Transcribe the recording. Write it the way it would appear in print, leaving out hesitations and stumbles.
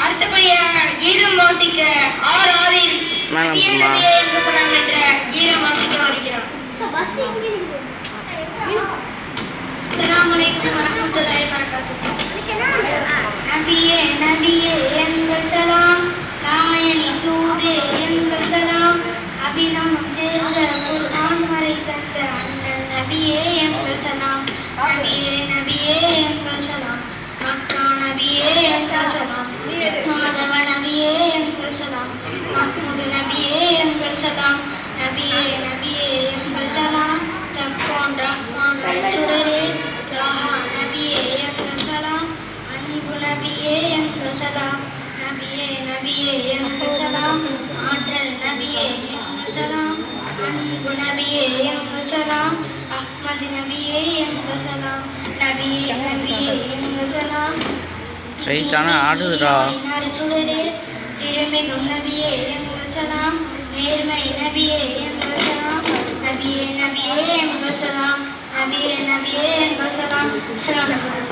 அடுத்தபடியாக கீதம் வாசிக்க ஆறு ஆறில் என்று சொன்னாங்க என்ற கீதம் வாசிக்க வருகிறோம். அஸ்ஸலாமு அலைக்கும் வரஹ்மத்துல்லாஹி வபரகாத்துஹு. நபியே நபியே எங்கள் சலாம், நாயனி தூதே எங்கள் சலாம், அபிநவம் சேர்ந்த குர்ஆன் வரை தந்த அண்ணன் நபியே எங்கள் சலாம். நபியே நபியே எங்கள் சலாம், மக்கா நபியே எங்கள் சலாம், மாதவ நபியே எங்கள் சலாம், மஹ்மூத் நபியே எங்கள் சலாம். நபியே நபியே எங்கள் சலாம், தக்வான் ரஹ்மான் சுரரே தாஹா நபியே எங்கள் சலாம், அன்பு நபியே எங்கள் சலாம். நபியே நபியே எங்கள் சலாம், ஆற்றல் நபியே எங்கள் சலாம், அன்பு நபியே எங்கள் சலாம், அஹ்மத் நபியே எங்கள் சலாம். நபியே நபியே எங்கள் சலாம், சுடரே திருமிகும் நபியே எங்கள் சலாம், நேர்மை நபியே எங்கள் சலாம். நபியே நபியே எங்கள் சலாம், நபியே நபியே எங்கள் சலாம். அஸ்ஸலாமு அலைக்கும்.